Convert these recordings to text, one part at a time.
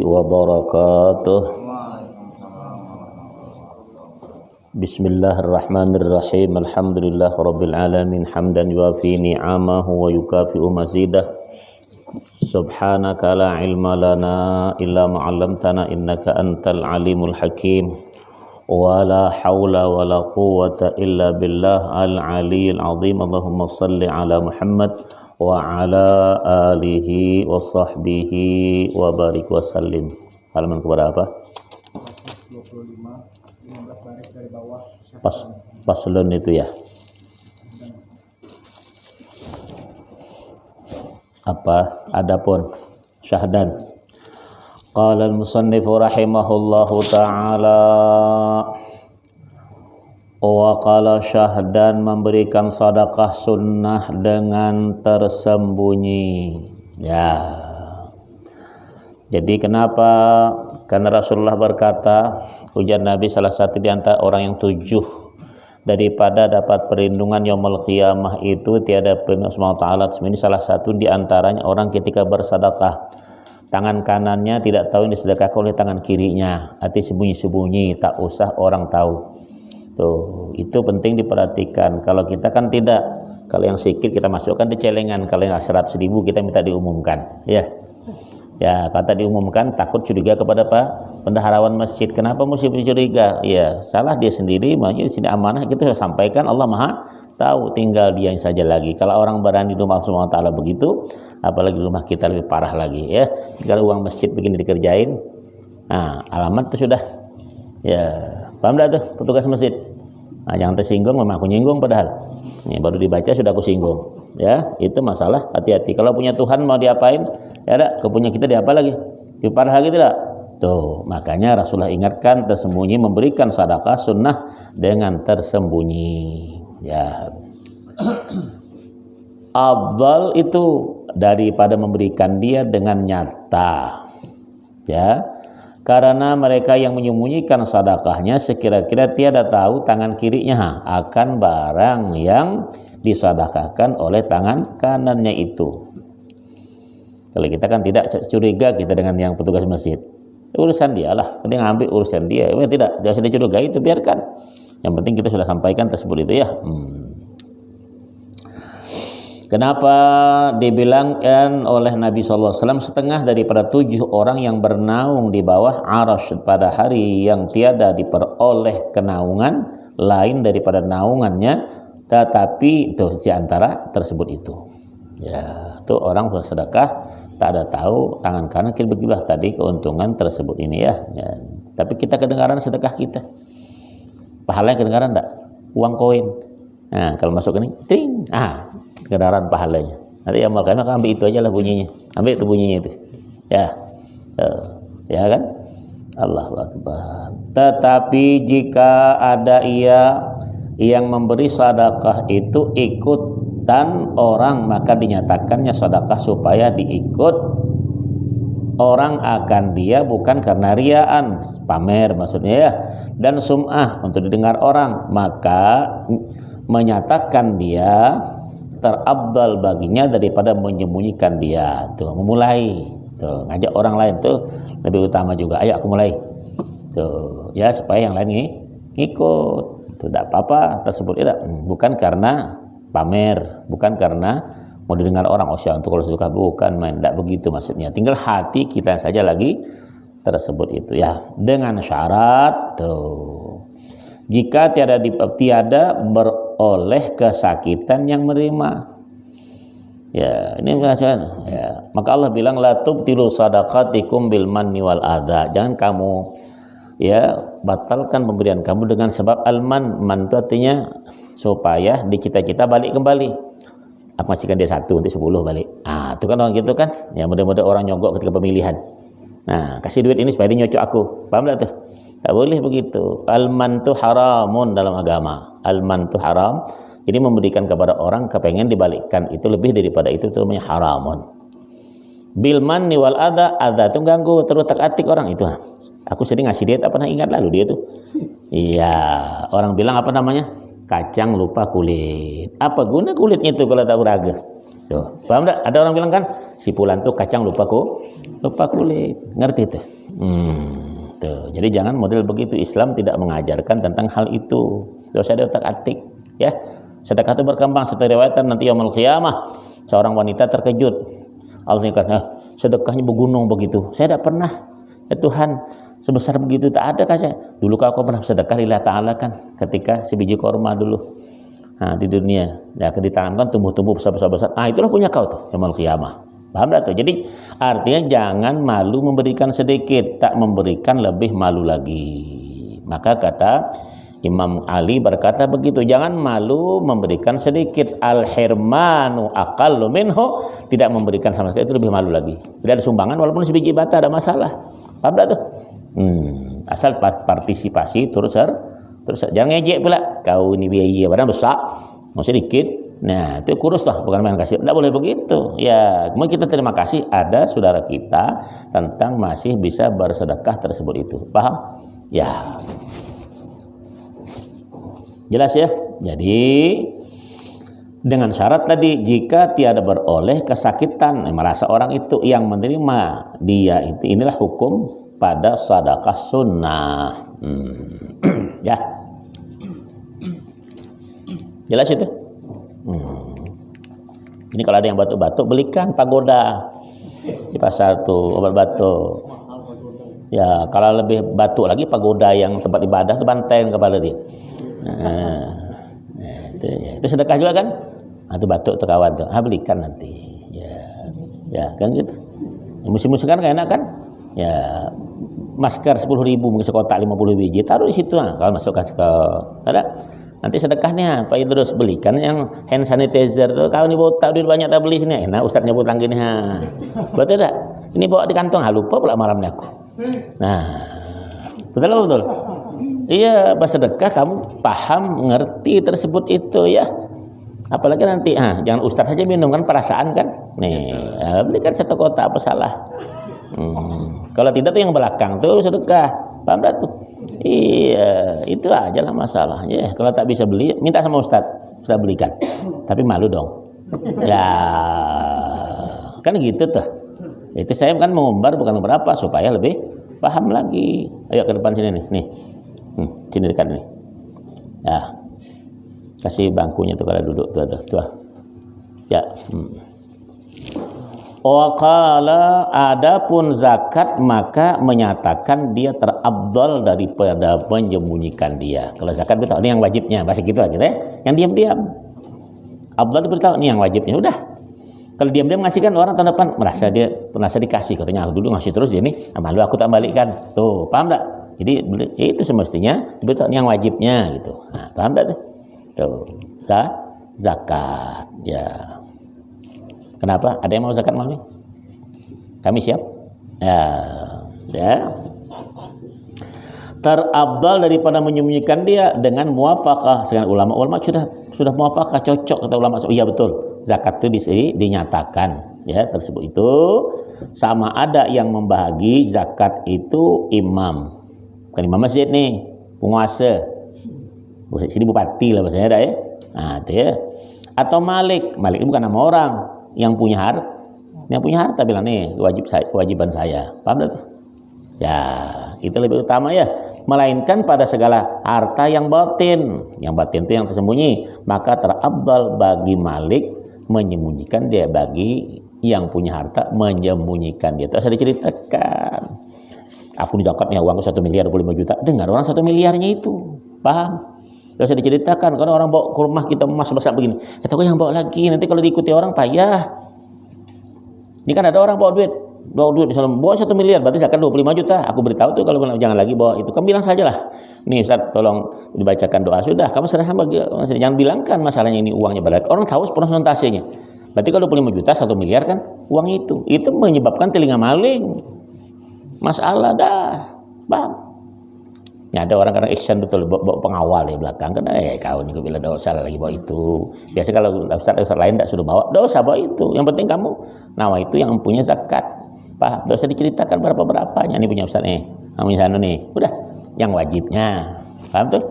wabarakatuh. Bismillahirrahmanirrahim. Alhamdulillah rabbil alamin hamdan yuafi ni'amahu wa yukafi'u mazidah. Subhanaka la ilma lana illa ma 'allamtana innaka antal alimul hakim. Wa la haula wa la quwwata illa billah al-aliyyil azim. Allahumma salli ala Muhammad wa ala alihi wa sahbihi wa barik wa sallim. Halaman kepada apa? 25, 15 baris dari bawah. Paslon itu ya. Apa? Adapun syahdan. Qala al-musannifu rahimahullahu ta'ala wa qala syahdan, memberikan sedekah sunnah dengan tersembunyi. Ya. Jadi kenapa? Karena Rasulullah berkata, ujar Nabi, salah satu di antara orang yang 7 daripada dapat perlindungan yaumul qiyamah itu tiada perlindungan subhanahu wa ta'ala. Ini salah satu di antaranya orang ketika bersedekah, tangan kanannya tidak tahu yang disedekahkan oleh tangan kirinya, arti sembunyi-sembunyi, tak usah orang tahu. Tuh, itu penting diperhatikan. Kalau kita kan tidak, kalau yang sedikit kita masukkan di celengan, kalau yang 100.000 kita minta diumumkan, ya. Ya, kata diumumkan takut curiga kepada Pak bendaharawan masjid. Kenapa mesti curiga? Ya, salah dia sendiri, makanya di sini amanah kita sudah sampaikan, Allah Maha tahu, tinggal dia yang saja lagi. Kalau orang berani di rumah Allah Taala begitu, apalagi rumah kita lebih parah lagi, ya. Kalau uang masjid begini dikerjain, nah, alamat itu sudah, ya, paham dah tuh petugas masjid. Nah, jangan tersinggung, memang aku nyinggung padahal. Ini baru dibaca sudah aku singgung. Ya, itu masalah, hati-hati. Kalau punya Tuhan mau diapain? Ya ada, kepunya kita diapa lagi? Diparah lagi tidak? Tuh, makanya Rasulullah ingatkan tersembunyi, memberikan sedekah sunnah dengan tersembunyi. Ya. Afdal itu daripada memberikan dia dengan nyata. Ya. Karena mereka yang menyembunyikan sedekahnya sekira-kira tiada tahu tangan kirinya akan barang yang disedekahkan oleh tangan kanannya itu. Kalau kita kan tidak curiga kita dengan yang petugas masjid, urusan dia lah, dia ngambil urusan dia. Tidak, jangan sudah curiga, itu biarkan. Yang penting kita sudah sampaikan tersebut itu ya. Kenapa dibilangkan oleh Nabi SAW setengah daripada 7 orang yang bernaung di bawah arasy pada hari yang tiada diperoleh kenaungan lain daripada naungannya, tetapi itu di antara tersebut itu. Ya, itu orang bersedekah tak ada tahu tangan kanan kiri, begitulah tadi keuntungan tersebut ini ya. Ya. Tapi kita kedengaran sedekah kita, pahalanya kedengaran enggak? Uang koin. Nah, kalau masuk ini, ting, kedengaran pahalanya. Nanti amal kami akan ambil itu aja lah bunyinya, ambil itu bunyinya itu. Ya, ya kan? Allahu Akbar. Tetapi jika ada ia yang memberi sedekah itu ikutan orang, maka dinyatakannya sedekah supaya diikut orang akan dia, bukan karena riaan, pamer maksudnya ya, dan sum'ah untuk didengar orang, maka menyatakan dia terabdal baginya daripada menyembunyikan dia. Tuh, memulai, tuh, ngajak orang lain tuh lebih utama juga. Ayo aku mulai. Tuh, ya supaya yang lain ngikut. Tidak apa-apa tersebut tidak, bukan karena pamer, bukan karena mau didengar orang, oh untuk kalau suka, bukan main, tidak begitu maksudnya. Tinggal hati kita saja lagi tersebut itu ya, dengan syarat tuh, jika tiada beroleh kesakitan yang menerima. Ya, ini ya. Maka Allah bilang la tubtilu sadaqatikum bil manni wal adha. Jangan kamu ya batalkan pemberian kamu dengan sebab alman. Man itu artinya supaya di kita balik kembali. Aku masihkan dia 1 nanti 10 balik. Itu kan orang gitu kan. Ya, mudah-mudahan orang nyogok ketika pemilihan. Nah, kasih duit ini supaya dia nyocok aku. Paham tak tuh? Tak boleh begitu. Alman itu haramun dalam agama. Alman itu haram. Jadi memberikan kepada orang kepengen dibalikkan itu lebih daripada itu namanya haramun. Bil manni wal adha itu ganggu terus tak-atik orang itu. Aku sering ngasih dia, tak pernah ingat lalu dia tuh. Iya, orang bilang apa namanya? kacang lupa kulit. Apa guna kulitnya itu kalau tak beraga? Tuh, paham tak? Ada orang bilang kan, si fulan tuh kacang lupa kulit. Ngerti tuh? Tuh. Jadi jangan model begitu. Islam tidak mengajarkan tentang hal itu. Dosa dia otak-atik, ya. Sedekah itu berkembang setelah riwayatan nanti yaumul qiyamah. Seorang wanita terkejut. Allah nikah, sedekahnya bergunung begitu. Saya tidak pernah, ya Tuhan, sebesar begitu tak ada kasih. Dulu kau pernah sedekah lillah ta'ala kan, ketika sebiji korma dulu. Nah, di dunia, ya ditanamkan tumbuh-tumbuh besar-besar. Nah, itulah punya kau tuh, yaumul qiyamah. Paham tak tuh? Jadi artinya jangan malu memberikan sedikit, tak memberikan lebih malu lagi. Maka kata Imam Ali berkata begitu, jangan malu memberikan sedikit. Al-hirmanu aqallu minhu, tidak memberikan sama sekali itu lebih malu lagi. Tidak ada sumbangan walaupun sebiji bata, ada masalah. Paham tak tuh? Asal partisipasi terus jangan ngejek pula. Kau ini biaya padahal besar, mau sedikit. Nah, itu kurus lah, bukan main kasih. Tidak boleh begitu. Ya, kemudian kita terima kasih ada saudara kita tentang masih bisa bersedekah tersebut itu. Paham? Ya. Jelas ya? Jadi dengan syarat tadi, jika tiada beroleh kesakitan, merasa orang itu yang menerima dia itu, inilah hukum pada sedekah sunnah. Ya. Jelas itu? Ini kalau ada yang batuk-batuk, belikan pagoda di pasar tuh, obat batuk. Ya, kalau lebih batuk lagi, pagoda yang tempat ibadah tuh bantain kepala dia. Itu sedekah juga kan? Itu batuk tuh kawan tuh, belikan nanti. Ya kan gitu. Musim-musim kan enak kan? Ya, masker 10.000 mungkin sekotak 50 biji, taruh di situ. Kalau masukkan ke ada. Nanti sedekahnya Pak Idrus belikan yang hand sanitizer tuh. Kau ini botak duit banyak dah beli sini. Enak Ustaz nyebut lagi nih. Betul tak? Ini bawa di kantong. Lupa pula malamnya aku. Nah, betul. Iya, bersedekah kamu paham, ngerti tersebut itu ya. Apalagi nanti, jangan Ustaz saja minum kan, perasaan kan. Nih, belikan satu kotak, apa salah? Kalau tidak tuh yang belakang tuh sedekah. Paham tak tuh? Iya, itu aja lah masalahnya. Kalau tak bisa beli, minta sama Ustaz belikan. Tapi malu dong. Ya, kan gitu tuh. Itu saya kan mengumbar bukan berapa supaya lebih paham lagi. Ayo ke depan sini nih. Sini dekat nih. Ya. Kasih bangkunya tuh kalau duduk tuh. Ya. Waqala, adapun zakat maka menyatakan dia terabdal daripada menyembunyikan dia. Kalau zakat beritahu ini yang wajibnya, bahasa gitu aja deh. Yang diam-diam. Abdal diberitahu ini yang wajibnya, udah. Kalau diam-diam ngasihkan orang tahun depan merasa dikasih, katanya dulu ngasih terus dia nih, malu aku tak balikkan. Tuh, paham tak? Jadi itu semestinya diberitahu ini yang wajibnya gitu. Nah, paham tak tuh? Tuh, zakat. Ya. Kenapa? Ada yang mau zakat malam ini? Kami siap? Ya. Terabdal daripada menyembunyikan dia dengan muwafaqah. Sekarang ulama sudah muwafaqah, cocok kata ulama. Iya betul. Zakat itu dinyatakan ya tersebut itu sama ada yang membahagi zakat itu imam. Bukan imam masjid nih, penguasa. Sini bupati lah bahasanya dah ya. Nah, itu ya. Atau malik. Malik itu bukan nama orang. Yang punya harta bilang nih kewajiban saya. Paham tak tuh? Ya, itu lebih utama ya. Melainkan pada segala harta yang batin. Yang batin itu yang tersembunyi. Maka terabdal bagi malik menyembunyikan dia, bagi yang punya harta menyembunyikan dia. Terus ada diceritakan. Aku di zakatnya uang 1 miliar 25 juta. Dengar orang 1 miliarnya itu. Paham? Terus diceritakan, kalau orang bawa ke rumah kita emas besar begini, kata gue yang bawa lagi, nanti kalau diikuti orang payah. Ini kan ada orang bawa duit misalnya bawa 1 miliar, berarti zakat 25 juta. Aku beritahu tuh kalau jangan lagi bawa itu. Kamu bilang sajalah, nih Ustaz tolong dibacakan doa, sudah kamu serahkan bagi, jangan bilangkan masalahnya ini uangnya balik. Orang tahu persentasenya. Berarti kalau 25 juta 1 miliar kan uang itu menyebabkan telinga maling. Masalah dah, bang. Ya, ada orang kadang action betul bawa pengawal di belakang kan, kau ini bila dosa lagi bawa itu. Biasa kalau ustaz lain tak suruh bawa, dosa bawa itu. Yang penting kamu nawa itu yang punya zakat. Paham? Dosa diceritakan berapa-berapanya. Ini punya ustaz nih, kamu sana nih. Udah, yang wajibnya. Paham tuh?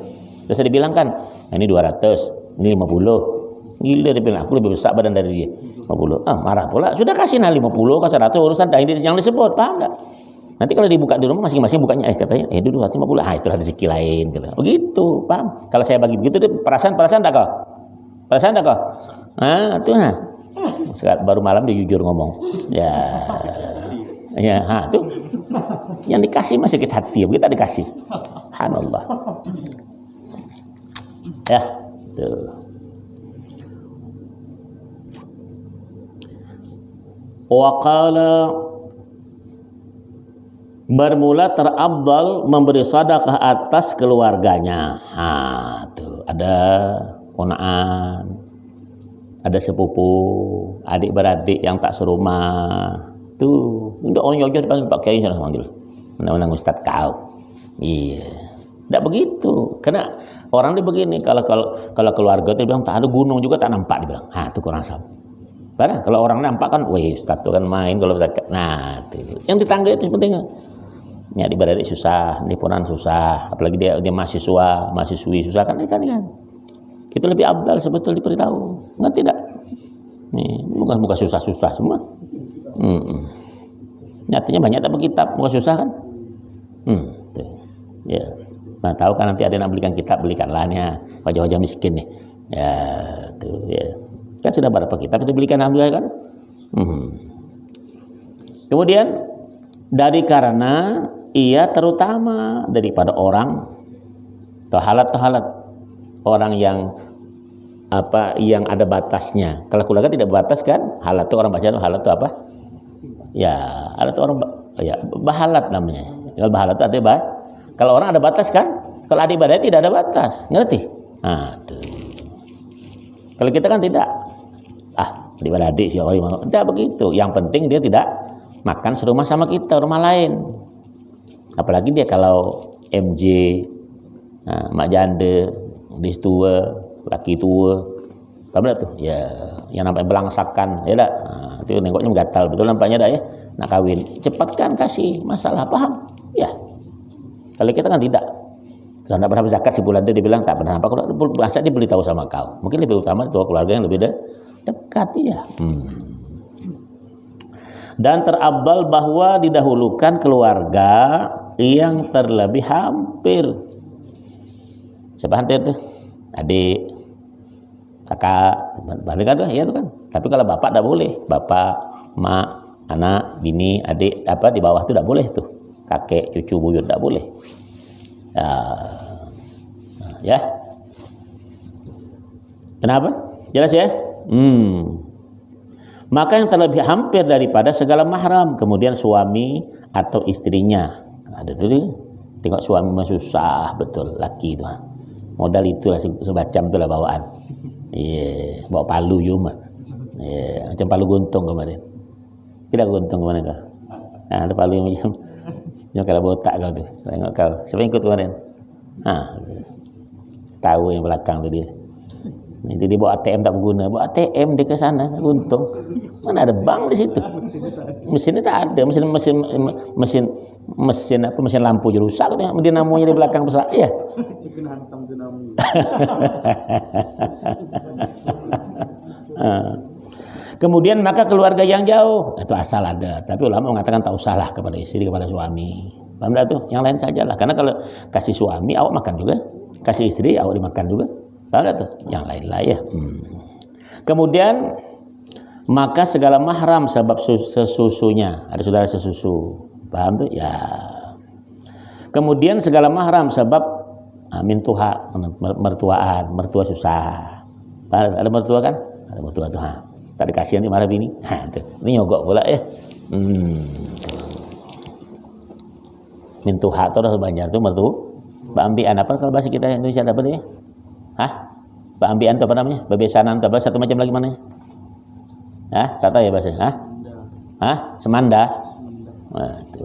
Dosa dibilangkan Ini 200, ini 50. Gila dia bilang, aku lebih besar badan dari dia. 50. Marah pula. Sudah kasih 50 ke 100 urusan yang disebut, paham tak? Nanti kalau dibuka di rumah masing-masing bukanya katanya dulu 150. Itulah rezeki lain gitu. Begitu, paham? Kalau saya bagi begitu dia perasaan tak kau? Perasaan tak kau? Itu baru malam dia jujur ngomong. Tuh. Yang dikasih masih sakit hati, kita dikasih. Subhanallah. Ya, tuh. Waqala bermula terabdal memberi sedekah atas keluarganya. Tuh ada ponaan, ada sepupu, adik beradik yang tak serumah. Tuh, udah orang Jogja dipanggil Pak Kiai sana panggil. Menang Ustaz kau. Iya. Tidak begitu. Karena orang dia begini, kalau keluarga itu bilang tak ada gunung juga tak nampak, dia bilang. Itu kurang sama. Padahal kalau orang nampak kan, Ustaz itu kan main kalau Ustaz. Itu. Yang ditangga itu penting. Ini adik beradik susah, ini ponan susah, apalagi dia mahasiswi susah kan. Itu lebih abdal sebetulnya diberitahu. Ngerti tidak? Nih, muka susah-susah semua. Nyatanya banyak tak berkitab, muka susah kan? Tuh. Ya. Nah, tahu kan nanti ada yang belikan kitab, belikanlahnya wajah-wajah miskin nih. Ya, tuh ya. Kan sudah berapa kitab itu belikan alhamdulillah kan? Kemudian karena ia terutama daripada orang tohalat orang yang ada batasnya. Kalau keluarga tidak batas kan? Halat itu orang baca halat itu apa? Ya, halat itu orang bahalat namanya. Kalau bahalat itu artinya kalau orang ada batas kan? Kalau adik beradik tidak ada batas. Ngerti? Tuh. Kalau kita kan tidak. Adik beradik siapa orang tidak begitu. Yang penting dia tidak makan serumah sama kita, rumah lain. Apalagi dia kalau MJ, mak janda, dis tua, laki tua, paham tak tuh? Ya, yang namanya belangsakan, ya tak? Itu nengoknya menggatal, betul nampaknya dah ya. Nak kawin, cepatkan kasih, masalah paham? Ya. Kalau kita kan tidak. Kalau tak pernah berzakat sebulan itu dibilang tak pernah apa, kalau masa dia beritahu sama kau. Mungkin lebih utama itu keluarga yang lebih dekat ya. Dan terabdal bahwa didahulukan keluarga yang terlebih hampir. Siapa hampir tuh? Adik, kakak, balik kan? Iya tuh kan. Tapi kalau bapak tidak boleh. Bapak, mak, anak, bini, adik, di bawah itu tidak boleh tuh. Kakek, cucu, buyut tidak boleh. Ya. Kenapa? Jelas ya? Maka yang terlebih hampir daripada segala mahram, kemudian suami atau istrinya. Ada tuh, tengok suami mah susah betul, laki itu. Modal itulah sebacam itulah bawaan. Bawa palu cuma. Macam palu guntung kemarin. Tidak guntung kemana kau? Ada palu yang macam kalau botak kau tu. Tengok kau. Siapa yang ikut kemarin? Tahu yang belakang tu dia. Nanti dia bawa ATM tak berguna. Bawa ATM dia ke sana, untung. Mana ada bank di situ? Mesinnya tak ada. Mesin lampu je rusak. Dia namanya di belakang besar. Ya. Kemudian maka keluarga yang jauh itu asal ada. Tapi ulama mengatakan tak usahlah kepada istri, kepada suami. Paham tak tuh? Yang lain sajalah. Karena kalau kasih suami awak makan juga, kasih istri awak dimakan juga. Paham tak tuh? Yang lain lah ya. Kemudian maka segala mahram sebab sesusunya. Ada saudara sesusu. Paham tuh? Ya. Kemudian segala mahram sebab mintuha, mertuaan, mertua susah. Ada mertua kan? Ada mertua tuh. Tak dikasih nanti marah bini. Ini nyogok pula ya. Mintuha itu dah banyak tuh mertua. Baambian apa kalau bahasa kita Indonesia apa dia? Baambian itu apa namanya? Bebesanan itu apa? Satu macam lagi mana? Tak tahu ya bahasa? Semanda. Itu.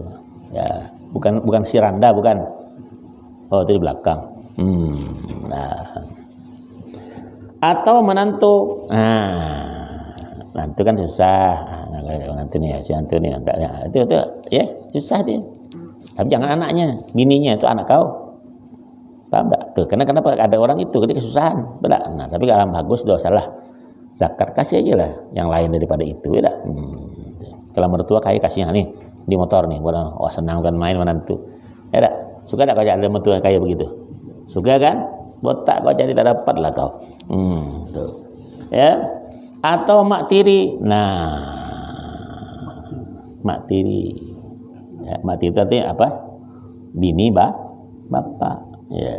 Ya, bukan siranda, bukan. Oh, itu di belakang. Atau menantu. Menantu kan susah. Menantu nih, si antu nih, itu ya susah dia. Tapi jangan anaknya, bininya itu anak kau. Paham tak? Tuh, karena kenapa ada orang itu ketika kesusahan, beda. Nah, tapi kalau bagus doa salah. Zakat kasih aja lah yang lain daripada itu, beda. Kalau mertua kaya kasih nih di motor nih, wah senang kan main menantu. Ya dak? Suka tak kau jadi mertua kaya begitu? Suka kan? Botak kau jadi tak dapat lah kau. Tuh. Ya. Atau mak tiri. Nah, mak tiri. Ya, mak tiri itu artinya apa? Bini bapak. Ya.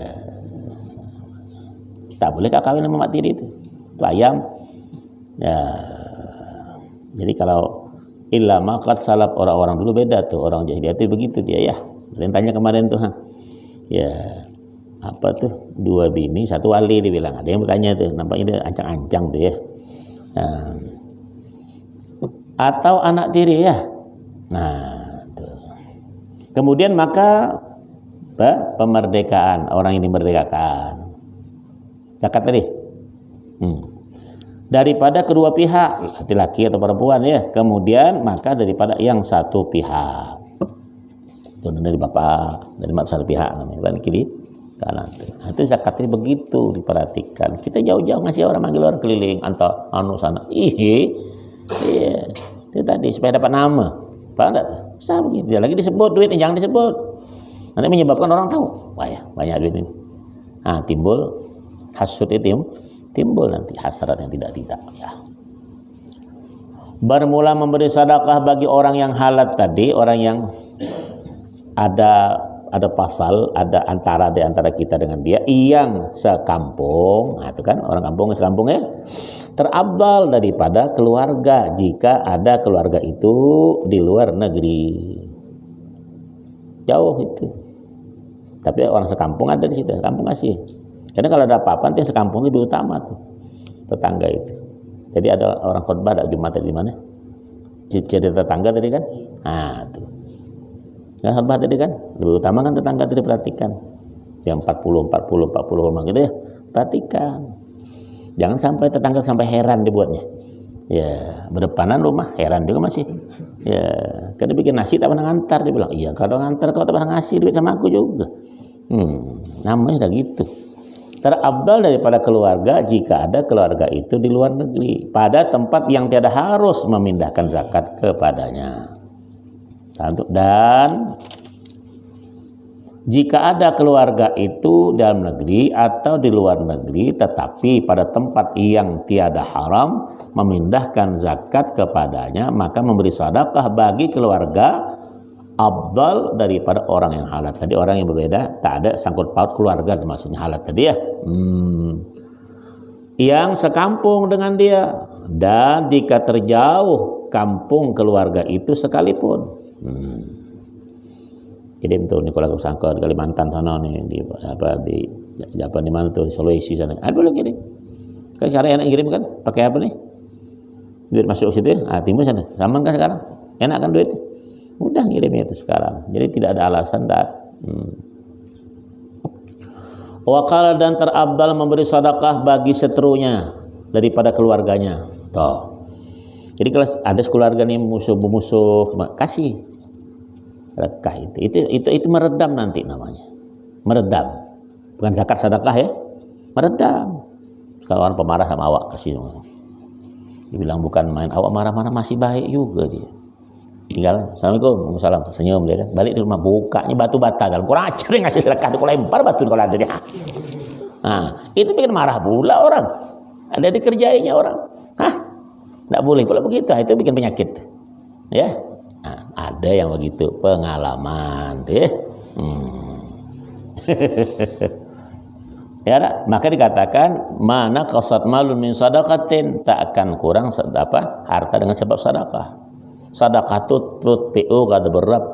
Tak boleh kau kawin sama mak tiri itu. Itu ayam. Ya. Jadi kalau illa maqad salaf, orang-orang dulu beda tuh, orang jahiliyah itu begitu dia ya. Tanya kemarin tuh, ya apa tuh 2 bini 1 wali dibilang. Ada yang bertanya tuh, nampaknya dia ancang-ancang tuh ya. Nah, atau anak tiri ya. Nah, tuh. Kemudian maka pemerdekaan, orang ini merdekakan. Zakat tadi. Daripada kedua pihak, laki-laki atau perempuan ya. Kemudian maka daripada yang satu pihak. Itu dari bapak, dari satu pihak namanya, kan kiri kanan. Nah, itu zakat ini begitu diperhatikan. Kita jauh-jauh ngasih orang, manggil orang keliling antar sana. Iya. Itu tadi supaya dapat nama. Paham enggak tuh? Besar begitu. Lagi disebut duit jangan disebut. Nanti menyebabkan orang tahu, wah ya, banyak duit ini. Nah, timbul hasud itu, timbul nanti hasrat yang tidak ya. Bermula memberi sedekah bagi orang yang halat tadi, orang yang ada pasal, ada antara di antara kita dengan dia yang sekampung. Nah, itu kan orang kampung sekampung ya. Terabdal daripada keluarga jika ada keluarga itu di luar negeri. Jauh itu. Tapi orang sekampung ada di situ, sekampung kasih. Karena kalau ada apa-apa nanti sekampung itu utama tuh. Tetangga itu. Jadi ada orang khutbah ada Jumat di mana? Jadi tetangga tadi kan? Nah, tuh. Nah, khutbah tadi kan lebih utama kan tetangga tadi perhatikan. Yang 40 rumah gitu ya. Perhatikan. Jangan sampai tetangga sampai heran dibuatnya. Ya, berdepanan rumah heran juga masih. Ya, karena bikin nasi tak pernah ngantar, dia bilang, "Iya, kalau ngantar kau tak pernah ngasih duit sama aku juga." Namanya udah gitu. Terabdal daripada keluarga jika ada keluarga itu di luar negeri pada tempat yang tiada harus memindahkan zakat kepadanya. Dan jika ada keluarga itu dalam negeri atau di luar negeri tetapi pada tempat yang tiada haram memindahkan zakat kepadanya, maka memberi sedekah bagi keluarga afdal daripada orang yang halat. Tadi orang yang berbeda, tak ada sangkut paut keluarga maksudnya halat tadi ya. Yang sekampung dengan dia dan jika terjauh kampung keluarga itu sekalipun. Kirim tuh Nikola Kusangko di Kalimantan sana nih di mana tuh di Sulawesi sana. Boleh kirim. Kan cara enak kirim kan? Pakai apa nih? Duit masuk situ ya. Timbul sana. Zaman kan sekarang? Enak kan duit? Mudah ngirimnya itu sekarang. Jadi tidak ada alasan Wakala dan terabdal memberi sedekah bagi seterunya daripada keluarganya. Toh. Jadi kalau ada keluarga nih musuh kasih sedekah itu meredam nanti namanya. Meredam. Bukan zakat sedekah ya. Meredam. Kalau orang pemarah sama awak kasih. Dibilang bukan main, awak marah-marah masih baik juga dia. Tinggal, Assalamualaikum, Waalaikumsalam, senyum dia kan. Balik di rumah bukanya batu bata dalam kurang ajar yang ngasih sedekah itu lempar batu kalau ada dia. Nah, itu bikin marah pula orang. Ada dikerjainya orang. Enggak boleh pula begitu. Itu bikin penyakit. Ya. Nah, ada yang begitu pengalaman tuh ya. Ya, maka dikatakan mana qasad malun min sadaqatin, tak akan kurang harta dengan sebab sedekah. Sedekah itu tutfi'u ghadab Rabb.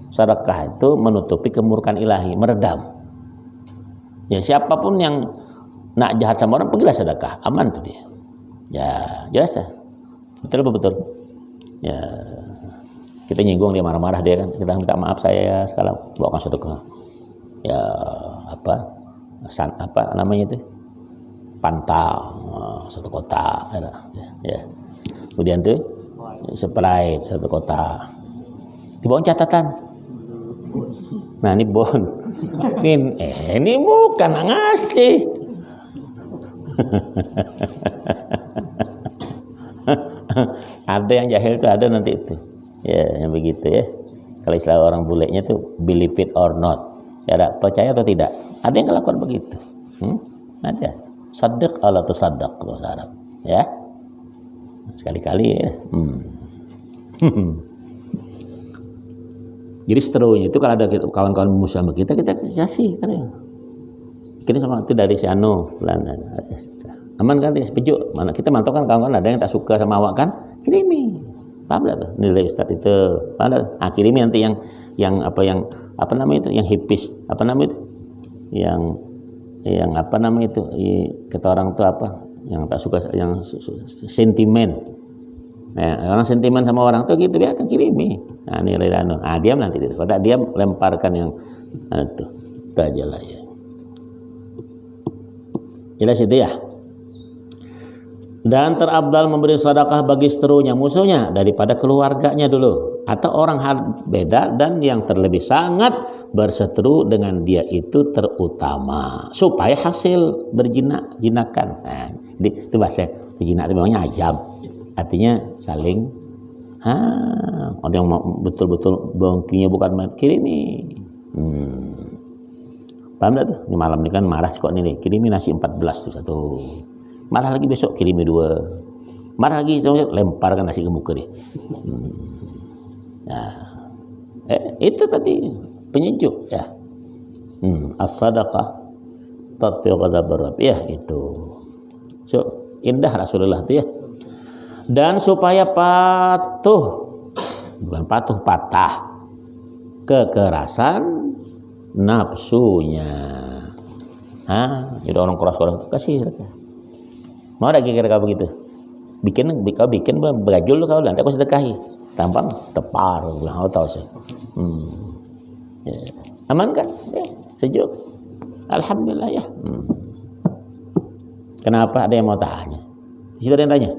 Sedekah itu menutupi kemurkaan ilahi, meredam. Ya, siapapun yang nak jahat sama orang pergilah sedekah, aman tuh dia. Ya, jelas ya. Betul. Ya. Kita nyinggung dia marah-marah dia kan, kita minta maaf saya sekarang bawakan sedekah. Ya, apa namanya itu? Pantang satu kotak ya. Kemudian tuh Sprite 1 kotak. Di bawah catatan. Nah, ini bon. Ini bukan ngasih. Ada yang jahil tuh ada nanti itu. Ya, yang begitu ya. Kalau istilah orang bulenya tuh believe it or not. Ya, ada percaya atau tidak. Ada yang melakukan begitu. Ada. Sadaq ala tusaddaq kalau Arab. Ya. Sekali-kali ya. Jadi seterusnya itu kalau ada kawan-kawan musuh sama kita kasih kan ya. Kirim sama itu dari si Anu, aman kan dia sepejuk. Mana kita mantau kan kawan-kawan ada yang tak suka sama awak kan, kirimi. Paham tak tuh nilai Ustaz itu? Paham tak? Kirimi nanti yang apa namanya itu, yang hipis, apa namanya itu? Yang apa namanya itu? Kata orang tuh apa? Yang tak suka yang sentimen. Nah, orang sentimen sama orang tuh gitu dia akan kirimi. Nah, nilai Anu. Diam nanti dia. Kalau tak diam lemparkan yang itu. Itu aja lah ya. Jelas itu ya. Dan terabdal memberi sedekah bagi seterunya musuhnya daripada keluarganya dulu atau orang hal beda, dan yang terlebih sangat berseteru dengan dia itu terutama supaya hasil berjinak-jinakan. Nah, itu bahasa berjinak itu memangnya ayam. Artinya saling ada yang betul-betul bangkinya bukan main kirimi. Paham tak tuh? Ini malam ini kan marah kok nih, kirimi nasi 14 tuh satu. Marah lagi besok kirimi 2. Marah lagi lemparkan nasi ke muka dia. Nah, itu tadi penyejuk ya. As-sadaqah tatfi'u ghadabar rabb ya itu. So, indah Rasulullah tuh ya. Dan supaya patuh, bukan patuh, patah kekerasan nafsunya. Jadi orang keras-keras itu kasih sedekah. Mau ada kira-kira kau begitu? Kau bikin berajul kau nanti aku sedekahi. Tampang tepar, kau tahu sih. Ya. Aman kan? Sejuk. Alhamdulillah ya. Kenapa ada yang mau tanya? Di situ ada yang tanya.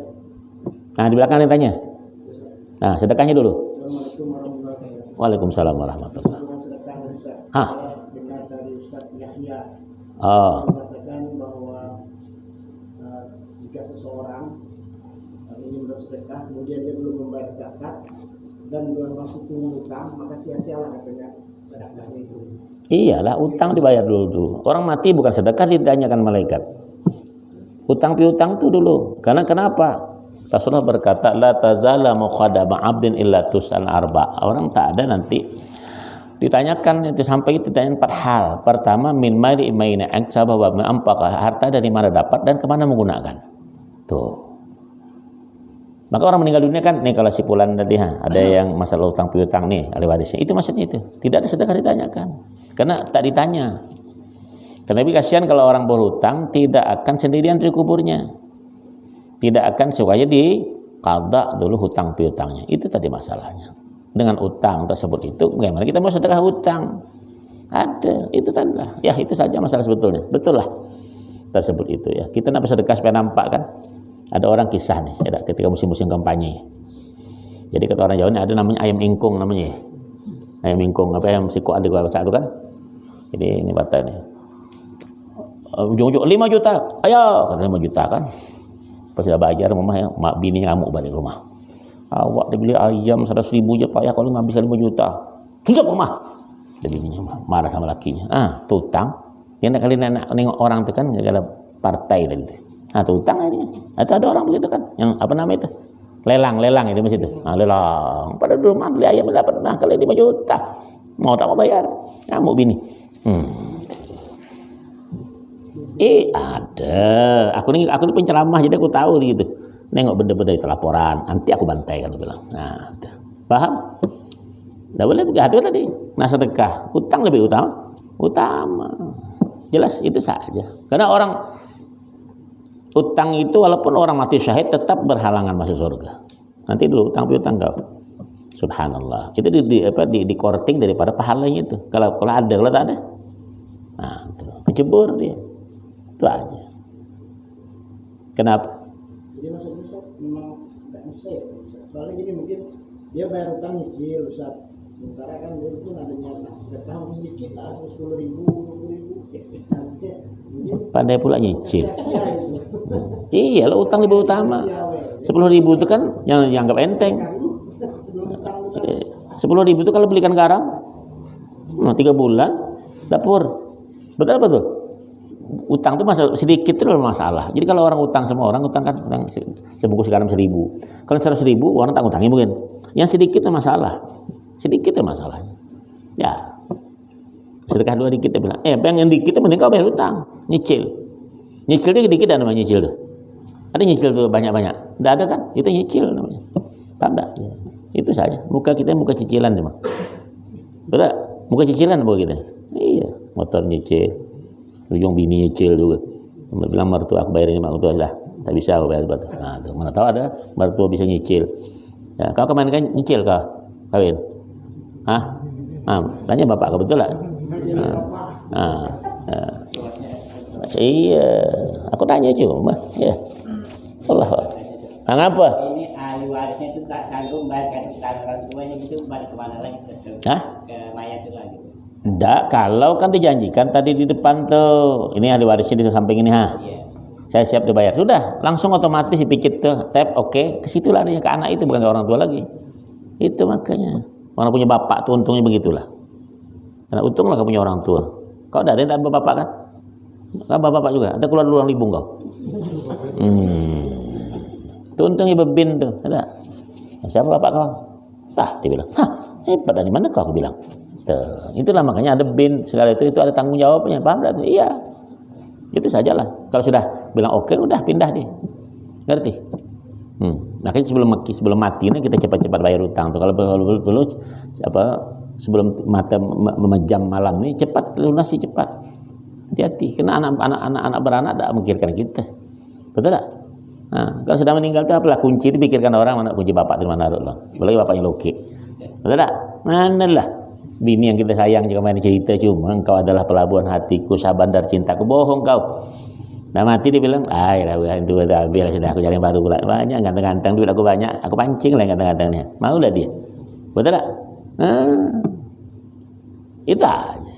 Nah, di belakang yang tanya. Nah, sedekahnya dulu. Waalaikumsalam warahmatullahi wabarakatuh. Dengar dari Ustaz Yahya mengatakan bahwa jika seseorang ingin bersedekah kemudian dia belum membayar zakat dan masih punya utang, maka sia-sialah katanya sedekahnya itu. Iyalah, utang dibayar dulu. Orang mati bukan sedekah ditanyakan malaikat. Utang piutang itu dulu. Karena kenapa? Rasulullah berkata, la tazala muqaddama 'abdin illa tus'al arba. Orang tak ada nanti ditanyakan itu sampai ditanya 4 hal. Pertama, min mali maina aksaba wa ampaka, harta dari mana dapat dan kemana menggunakan. Tuh. Maka orang meninggal dunia kan nih, kalau si fulan tadi ada yang masalah utang piutang nih, ahli warisnya. Itu maksudnya itu. Tidak ada sedekah ditanyakan. Karena tak ditanya. Karena lebih kasihan kalau orang berhutang tidak akan sendirian dari kuburnya. Tidak akan supaya di qada dulu hutang piutangnya. Itu tadi masalahnya. Dengan utang tersebut itu bagaimana kita mau sedekah hutang? Ada, itu tadi lah. Ya, itu saja masalah sebetulnya. Betul lah tersebut itu ya. Kita nak sedekah supaya nampak kan? Ada orang kisah nih, ya, ketika musim-musim kampanye. Jadi kata orang Jawa ini ada namanya ayam ingkung namanya. Ayam ingkung apa yang siko ada gua satu kan? Jadi ini batai nih. Ujung-ujung 5 juta. Ayo, kata 5 juta kan. Pas sudah bayar rumah ya, mak bininya ngamuk balik rumah. Awak dibeli ayam 100.000 aja Pak ya, kalau nggak bisa 5 juta. Tutup rumah. Dia bininya marah sama lakinya. Tutang. Dia nak kali nengok orang itu kan ada partai tadi itu. Tutang akhirnya. Atau ada orang begitu kan, yang apa namanya itu? Lelang itu masih itu. Lelang. Pada rumah beli ayam dapat kali 5 juta. Mau tak mau bayar. Ngamuk bini. Ada. Aku ini penceramah jadi aku tahu gitu. Nengok benda-benda itu laporan, nanti aku bantai kan bilang. Nah, paham? Tidak boleh begitu tadi. Nah, sedekah, utang lebih utama. Jelas itu saja. Karena orang utang itu walaupun orang mati syahid tetap berhalangan masuk surga. Nanti dulu utang piutang kau. Subhanallah. Itu di korting daripada pahalanya itu. Kalau ada, kalau tak ada. Nah, itu kecebur dia. Itu aja. Kenapa? Jadi maksudnya Ustaz memang tidak bisa ya Ustaz. Soalnya gini mungkin dia bayar utang nyicil Ustaz. Sementara kan dia pun adanya sedekah sedikit lah, 10.000, 20.000. Pandai pula nyicil. Sia-sia itu. Iya, lo utang lebih utama. 10.000 itu kan yang anggap enteng. Sebelum utang 10.000 itu kalau belikan garam, 3 bulan dapur. Betul apa tuh? Utang itu masalah sedikit itu masalah. Jadi kalau orang utang sama orang utang kan sebungkus garam 1.000. Kalau 100.000 orang tak utangin mungkin. Yang sedikit itu masalah. Sedikit itu masalahnya. Ya. Sedekah dua dikit dia bilang. Yang dikit itu mending kau bayar utang, nyicil. Nyicil itu dikit ada namanya nyicil tuh. Ada nyicil tuh banyak-banyak. Enggak ada kan? Itu nyicil namanya. Paham enggak? Ya. Itu saja. Muka kita muka cicilan memang. Betul? Muka cicilan muka kita. Iya, motor nyicil. Ujung bini nyicil juga. Bilang mertua aku bayarin mertua lah. Tak bisa aku bayar berapa. Nah, tuh mana tahu ada mertua bisa nyicil. Ya, kau kemarin kan nyicil kau kawin. Hah? Tanya bapak kau betul lah. Iya, aku tanya cuma. Ya. Allah. Apa? Ini ahli warisnya itu tak sanggup bayar utang orang tuanya itu balik kemana lagi? Hah? Ke mayat itu lagi. Enggak, kalau kan dijanjikan tadi di depan tuh, ini ahli warisnya di samping ini, Iya. saya siap dibayar. Sudah, langsung otomatis dipikir tuh, tap, oke, ke situ larinya ke anak itu, bukan ke orang tua lagi. Itu makanya. Orang punya bapak tuh untungnya begitulah. Karena untung lah kau punya orang tua. Kau ada yang tak bapak kan? Kau bapak juga, ada keluar dulu libung kau. Itu untungnya bebin tuh, ada. Siapa bapak kau? Tah, dia bilang, hebat dari mana kau? Aku bilang. Tuh, itulah makanya ada bin segala itu ada tanggung jawabnya, paham tak? Iya, itu sajalah. Kalau sudah bilang oke, udah pindah dia, ngerti? Makanya sebelum mati ini kita cepat-cepat bayar utang tuh. Kalau perlu sebelum mata memejam malam ini cepat lunasi cepat. Hati-hati, karena anak beranak tak memikirkan kita, betul tak? Nah, kalau sudah meninggal itu apalah kunci itu pikirkan orang mana kunci bapak di mana naruh, apalagi bapaknya loki, betul tak? Mana lah. Bini yang kita sayang jika main cerita cuma engkau adalah pelabuhan hatiku, sabandar cintaku. Bohong kau. Nah mati dia bilang, itu udah habis sudah aku cari yang baru pula. Banyak ganteng-ganteng duit aku banyak, aku pancing lah ganteng-gantengnya. Mau lah dia. Betul tak? Itu aja.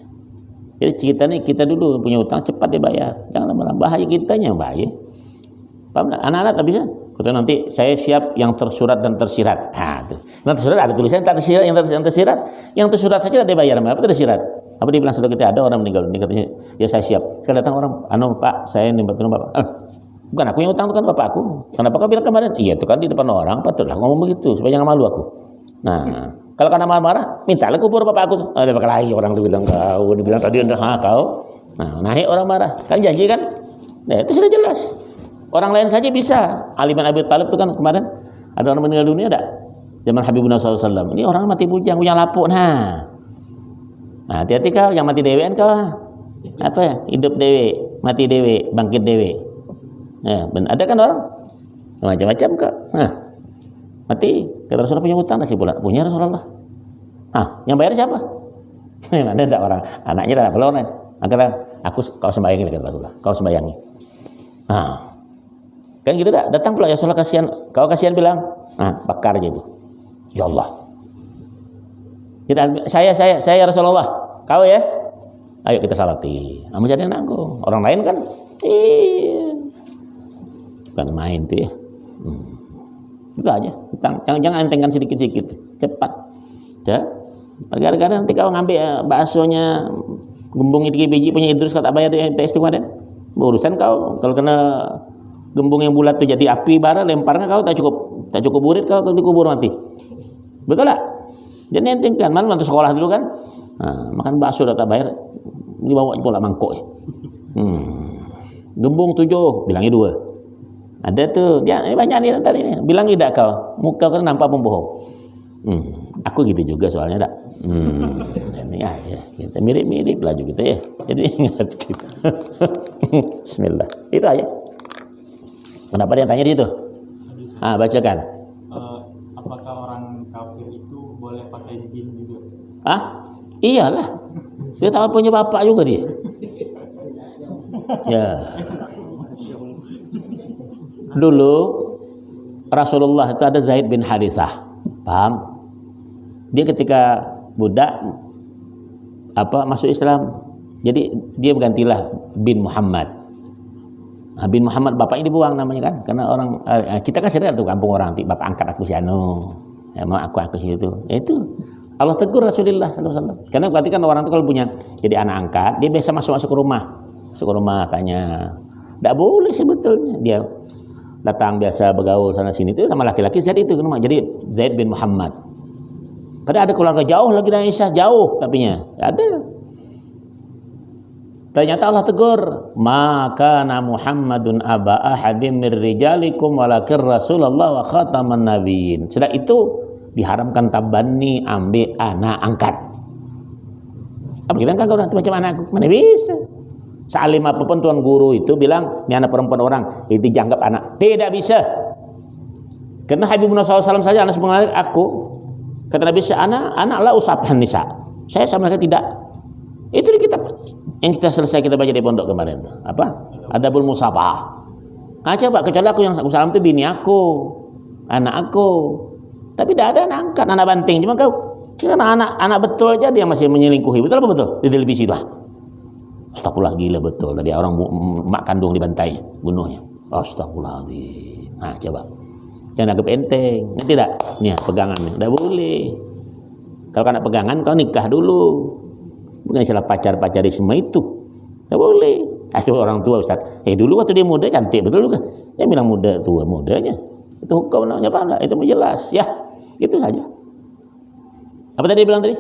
Jadi cerita nih kita dulu punya utang cepat dibayar. Jangan lama-lama, bahaya kitanya yang bahaya. Paham tak? Anak-anak tak bisa. Kata nanti saya siap yang tersurat dan tersirat. Tuh. Yang tersurat ada tulisan tak tersirat, yang tersirat, yang tersurat saja ada bayar. Apa tersirat? Apa dia bilang sudah kita ada orang meninggal, ini katanya ya saya siap. Sekarang datang orang, Pak, saya nimbat bapak. Bukan aku yang utang, itu kan bapak aku. Kenapa kau bilang kemarin? Iya itu kan di depan orang, patutlah ngomong begitu supaya jangan malu aku. Nah, kalau karena marah, mintalah kubur bapak aku. Ada bakal lagi orang tu bilang kau, dibilang tadi kau. Nah, naik orang marah, kan janji kan? Nah itu sudah jelas. Orang lain saja bisa. Ali bin Abi Thalib itu kan kemarin ada orang meninggal dunia tak? Zaman Habibuna SAW. Ini orang mati bujang lapuk. Nah, hati-hati kau yang mati dewean kau. Apa ya? Hidup dewe, mati dewe, bangkit dewe. Ada kan orang macam-macam kau. Mati. Kata Rasulullah punya hutang sih pula. Punya Rasulullah. Yang bayar siapa? Mana ada orang anaknya tak perlu kan? Aku kau sembayangi kata Rasulullah. Kau sembayangi. Kan gitu dah. Datang pula ya Rasulullah kasihan. Kau kasihan bilang, bakar aja itu. Ya Allah. Saya Rasulullah. Kau ya? Ayo kita salati. Masih ada yang nanggung. Orang lain kan, bukan main tuh ya. Itu aja. Jangan entengkan sedikit-sedikit. Cepat. Ya. Kadang-kadang nanti kau ngambil baksonya, gembung 3 biji punya Idrus kau tak bayar dia istimewa dan urusan kau. Kalau kena gembung yang bulat itu jadi api bara lemparnya kau tak cukup burit kau dikubur mati. Betul tak? Jadi entengkan. Malam waktu sekolah dulu kan, makan bakso tak bayar, dibawa pula mangkok. Gembung 7, bilangnya 2. Ada tuh, dia banyak nih tadi ini. Bilang tidak kau, muka kau nampak pembohong. Aku gitu juga soalnya tak. Ini aja, kita mirip-mirip lah juga ya. Jadi ingat gitu. Bismillah. Itu aja. Kenapa dia tanya di situ? Bacakan. Apakah orang kafir itu boleh pakai jin juga? Iyalah. Dia tahu punya bapak juga dia. Ya. Dulu Rasulullah itu ada Zaid bin Harithah. Paham? Dia ketika masuk Islam. Jadi dia bergantilah bin Muhammad. Nah, bin Muhammad bapaknya dibuang namanya kan, karena orang kita kan sering tuh kampung orang, bapak angkat aku si anu, mau aku itu. Itu Allah tegur Rasulullah SAW. Karena berarti kan orang itu kalau punya jadi anak angkat, dia biasa masuk ke rumah tanya. Tidak boleh sebetulnya dia datang biasa bergaul sana sini itu sama laki-laki Zaid itu rumah. Jadi Zaid bin Muhammad. Padahal ada keluarga jauh lagi dari Aisyah, jauh tapinya ada. Ternyata Allah tegur, maka Muhammadun aba ahadim mir rijalikum walakin Rasulullah wa khataman nabiyyin. Sudah itu diharamkan tabani ambil anak angkat. Apa kita kan orang macam anakku? Mana bisa? Salim apapun tuan guru itu bilang, ini anak perempuan orang, itu dianggap anak. Tidak bisa. Karena Habibullah SAW saja anak sebenarnya aku. Kata Nabi, anak lah usapan nisa. Saya sama sekali tidak. Itu di kitab yang kita selesai kita baca di pondok kemarin tuh. Apa? Adabul Musafah. Nah, coba kecuali aku yang salam itu bini aku, anak aku. Tapi tidak ada anak angkat, anak banting. Cuma kau karena anak betul aja dia masih menyelingkuhi. Betul apa betul? Di televisi itu. Astagfirullah, gila betul. Tadi orang mak kandung dibantai, bunuhnya. Astagfirullahaladzim. Nah, coba. Jangan anggap enteng. Ini tidak. Nih, pegangan. Tidak boleh. Kalau kena pegangan, kau nikah dulu. Bukan istilah pacar-pacarisme itu. Tidak boleh. Itu orang tua Ustaz. Dulu waktu dia muda cantik betul juga. Dia bilang muda tua mudanya. Itu hukum namanya apa? Itu mau jelas. Ya, itu saja. Apa tadi bilang tadi?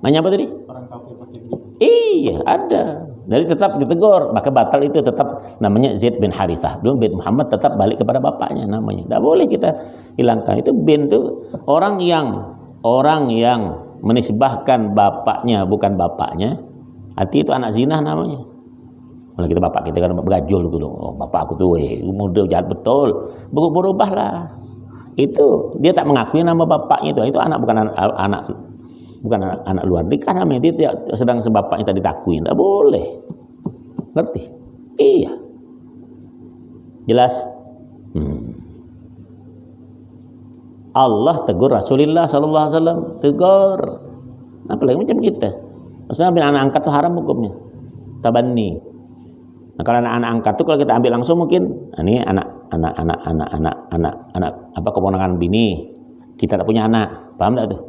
Nanya apa tadi? Orang kafir pakai begitu. Iya, ada. Jadi tetap ditegur, maka batal itu tetap namanya Zaid bin Harithah. Dulu bin Muhammad tetap balik kepada bapaknya namanya. Tidak boleh kita hilangkan. Itu bin itu orang yang menisbahkan bapaknya bukan bapaknya. Arti itu anak zina namanya. Kalau kita bapak kita kan bergajul gitu. Oh, bapak aku tuh muda jahat betul. Berubahlah. Itu dia tak mengakui nama bapaknya itu. Itu anak bukan anak luar nikah namanya. Dia tidak sedang sebapaknya tadi ditakuin. Tidak boleh. Ngerti? Iya. Jelas? Allah tegur Rasulullah SAW. Tegur. Apalagi macam kita. Maksudnya ambil anak angkat itu haram hukumnya. Tabani. Nah, kalau anak angkat itu kalau kita ambil langsung mungkin ini anak keponakan bini. Kita tak punya anak. Paham tak tuh?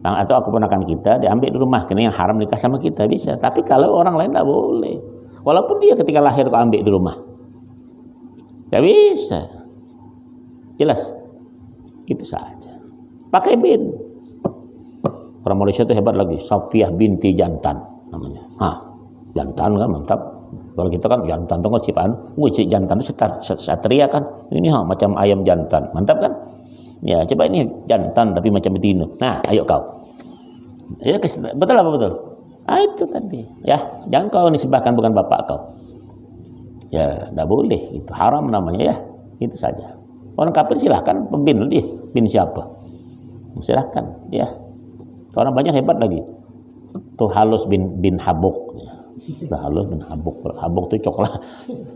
Atau keponakan kita diambil di rumah, karena yang haram nikah sama kita bisa. Tapi kalau orang lain tidak boleh. Walaupun dia ketika lahir kau ambil di rumah, tidak bisa. Jelas? Itu saja. Pakai bin. Orang Malaysia itu hebat lagi. Safiyah binti Jantan namanya. Jantan kan mantap. Kalau kita kan jantan itu kan sipaan. Cik jantan itu satria kan. Ini macam ayam jantan. Mantap kan? Ya, coba ini jantan tapi macam betina. Nah, ayo kau. Ya, betul apa betul? Itu tadi. Ya, jangan kau nisbahkan bukan bapak kau. Ya, tidak boleh. Itu haram namanya ya. Itu saja. Orang kafir silahkan bin dia. Bin siapa? Silahkan. Ya. Orang banyak hebat lagi. Tuh Halus bin Habuk. Tuh Halus bin Habuk. Habuk itu coklat.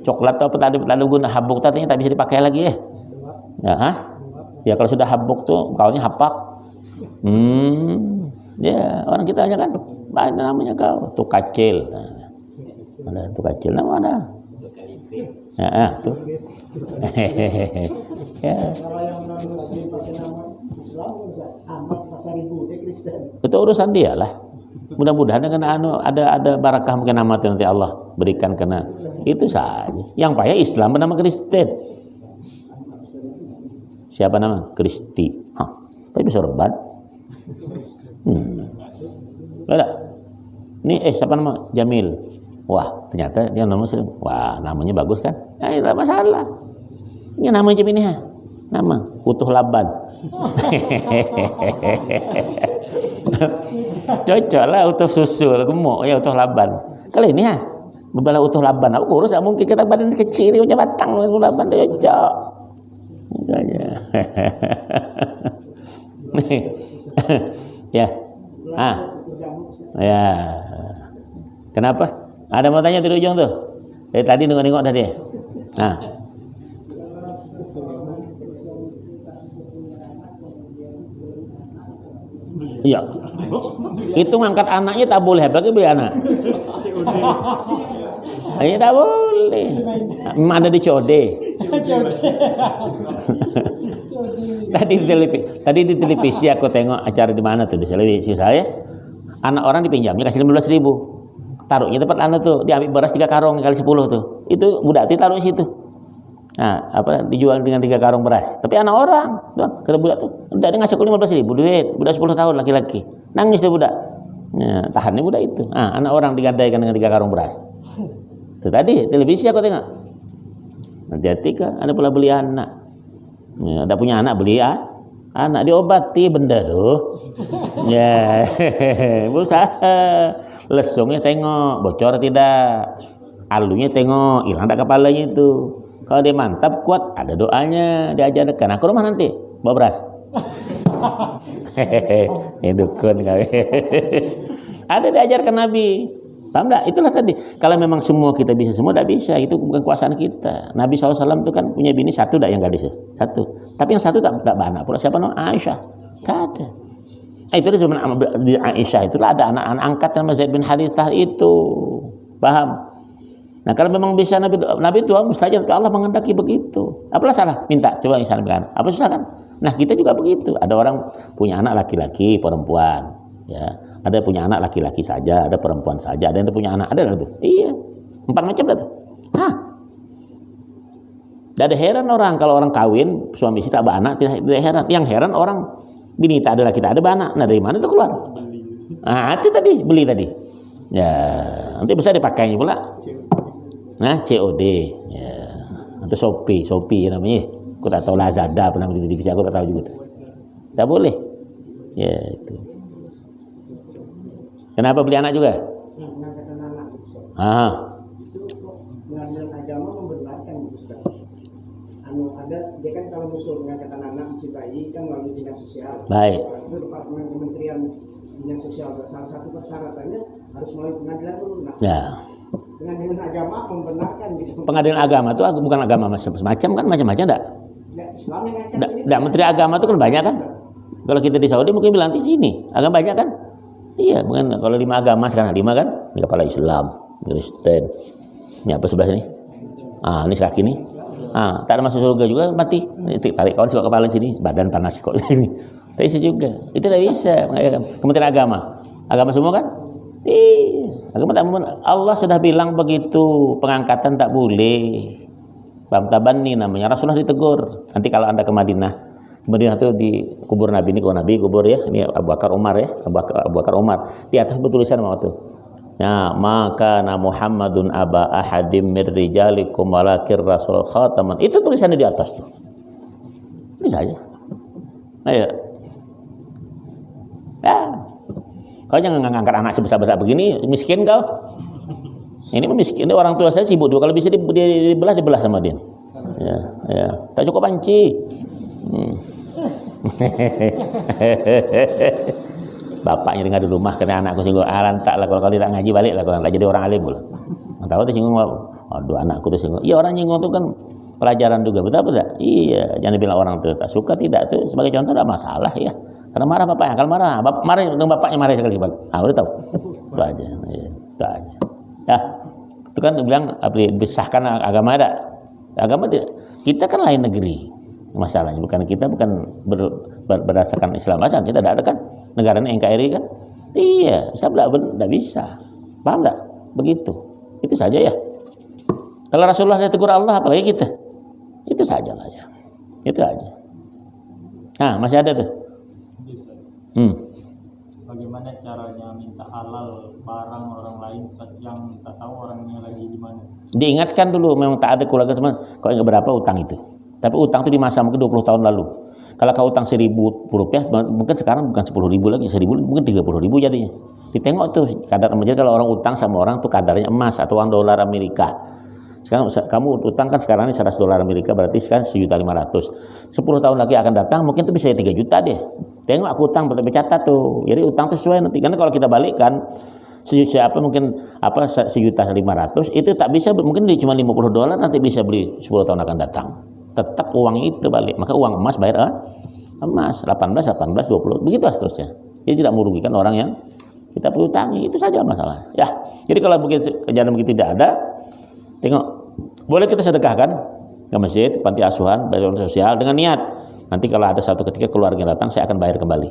Coklat itu apa tadi guna habuk tadinya tak bisa dipakai lagi ya. Ya, ya kalau sudah habuk tuh kaunya hapak. Ya, orang kita aja kan banyak namanya kau. Tuh kacil. Ada tuh kacil nama ada. Ya, tuh. Ya. Kalau yang non-muslim pakai nama Islam, Ahmad Pasaribu, dia Kristen. Itu urusan dia lah. Mudah-mudahan dengan ada barakah mungkin nama nanti Allah berikan karena itu saja. Yang payah Islam bernama Kristen. Siapa nama? Kristi. Tapi bisa rebat. Ada. Ini siapa nama? Jamil. Wah, ternyata dia nama Muslim. Wah, namanya bagus kan? Tidak masalah. Ini namanya macam ini ya. Nama Utuh Laban. Cocok lah Utuh Susu, gemuk ya Utuh Laban. Kali ini ya, berbala Utuh Laban. Aku kurus tak mungkin kita badan kecil ni macam batang Utuh Laban cocok. Makanya. Ya. Ya. Kenapa? Ada mau tanya di ujung tuh? Dari tadi nengok-nengok dah dia. Iya. Itu ngangkat anaknya tak boleh, apalagi beli anak. Iya tak boleh. Memang ada di COD. Tadi di televisi aku tengok acara di mana tuh, di televisi saya. Anak orang dipinjamnya kasih 15.000. Taruhnya tempat anu tuh, diambil beras 3 karung kali 10 tuh. Itu budak itu taruh di situ. Nah, dijual dengan 3 karung beras. Tapi anak orang, kata budak tuh, udah dia ngasih aku 15.000 duit, budak 10 tahun laki-laki. Nangis tuh budak. Nah, tahannya budak itu. Anak orang digadaikan dengan 3 karung beras. Itu tadi televisi aku tengok. Hati-hati kan, ada pula beli anak. Ya, ada punya anak beli anak diobati benda tuh. Ya, berusaha. Lesungnya tengok, bocor tidak. Alunya tengok, hilang tak kepalanya itu. Kalau dia mantap, kuat, ada doanya, diajarkan. Aku rumah nanti, bawa beras. Ini dukun kali. Ada diajarkan Nabi. Paham tak? Itulah tadi. Kalau memang semua kita bisa, semua tak bisa. Itu bukan kuasaan kita. Nabi SAW itu kan punya bini satu tak yang gadis? Satu. Tapi yang satu tak beranak pula. Siapa namanya? Aisyah. Tak ada. Itu di zaman Aisyah itulah ada anak-anak angkat nama Zaid bin Harithah itu. Paham? Nah kalau memang bisa Nabi doa mustajab, tapi Allah menghendaki begitu. Apalah salah? Minta, coba misalnya bilang, apa susah kan? Nah kita juga begitu. Ada orang punya anak laki-laki, perempuan, ya. Ada punya anak laki-laki saja, ada perempuan saja, ada yang punya anak, ada lebih. Iya, 4 macam dah tuh. Tidak ada heran orang kalau orang kawin suami istri tak ada anak, tidak heran. Yang heran orang bini tak ada laki tak ada anak. Nah dari mana itu keluar? Itu tadi beli tadi. Ya nanti bisa dipakai pula. Nah, COD, ya, atau Shopee namanya. Aku tak tahu Lazada apa nama di televisi, aku tak tahu juga tuh. Tak boleh. Ya itu. Kenapa beli anak juga? Pengangkatan anak. Itu pengadilan agama membenarkan Ustaz. Ada dia kan kalau usul pengangkatan anak si bayi kan melalui dinas sosial. Baik. Itu Departemen Kementerian Dinas Sosial. Salah satu persyaratannya harus melalui pengadilan dulu. Nah, Ya. Pengadilan agama membenarkan gitu. Pengadilan agama itu bukan agama macam-macam kan, macam-macam enggak? Islam yang angkat ini. Enggak, menteri agama itu kan banyak kan? Kalau kita di Saudi mungkin bilang di sini, agama banyak kan? Iya, bukan kalau 5 agama sekarang 5 kan? Ini kepala Islam, Kristen. Ini apa sebelah sini? Ini kaki nih. Tak ada masuk surga juga mati. Tarik kawan suka kepala sini, badan panas kok sini. Tak bisa juga. Itu tidak bisa. Kementerian agama. Agama semua kan? Agama tak Allah sudah bilang begitu, pengangkatan tak boleh. Tabani namanya. Rasulullah ditegur. Nanti kalau Anda ke Madinah itu di kubur Nabi ini, kalau Nabi kubur ya, ini Abu Bakar Umar ya, Abu Bakar Umar. Di atas bertulisan apa tuh? Ya, maka Muhammadun aba ahadim mir rijalikum walakir rasul khataman. Itu tulisannya di atas tuh. Bisa aja. Ayo. Kau jangan ngangkat anak sebesar-besar begini, miskin kau. Ini miskin, ini orang tua saya sibuk dua, kalau bisa dibelah sama dia. Ya. Tak cukup panci. Bapaknya dengar di rumah karena anakku singgung, lantak lah kalau tidak ngaji balik lah, kalau jadi orang alim pula. Tahu tuh singgung, aduh anakku tuh singgung. Iya orang nyinggung tuh kan pelajaran juga, betul tidak? Iya, jangan bilang orang tuh tak suka, tidak tuh sebagai contoh tidak masalah ya. Karena marah bapaknya, kalau marah dengan bapaknya marah sekali sekali. Udah tahu, itu aja, itu aja. Ya, itu kan bilang disahkan agama ada, agama tidak. Kita kan lain negeri. Masalahnya bukan kita berdasarkan Islam aja, kita tidak ada kan negara NKRI kan, iya bisa tidak bisa, paham tak begitu, itu saja ya. Kalau Rasulullah ditegur Allah apalagi kita, itu saja lah ya, itu aja. Nah masih ada tuh. Bagaimana caranya minta halal barang orang lain yang tak tahu orangnya lagi di mana? Diingatkan dulu, memang tak ada keluarga teman, kok enggak berapa utang itu. Tapi utang itu di masa mungkin 20 tahun lalu. Kalau kau utang 1.000 rupiah, mungkin sekarang bukan 10.000 lagi, 1.000 mungkin 30.000 jadinya. Ditengok tuh kadar emas. Kalau orang utang sama orang tuh kadarnya emas atau uang dolar Amerika. Sekarang kamu utang kan sekarang ini 100 dolar Amerika, berarti sekarang 1.500.000. 10 tahun lagi akan datang mungkin tuh bisa 3 juta deh. Tengok aku utang berarti catat tuh. Jadi utang tuh sesuai nanti. Karena kalau kita balikkan mungkin 1.500.000 itu tak bisa, mungkin cuma 50 dolar nanti bisa beli 10 tahun akan datang. Tetap uang itu balik. Maka uang emas bayar emas 18, 20 begitu seterusnya. Dia tidak merugikan orang yang kita piutangi, itu saja masalah. Ya, jadi kalau kejadian begitu tidak ada, tengok, boleh kita sedekahkan ke masjid, panti asuhan, bantuan sosial dengan niat. Nanti kalau ada suatu ketika keluarga datang, saya akan bayar kembali.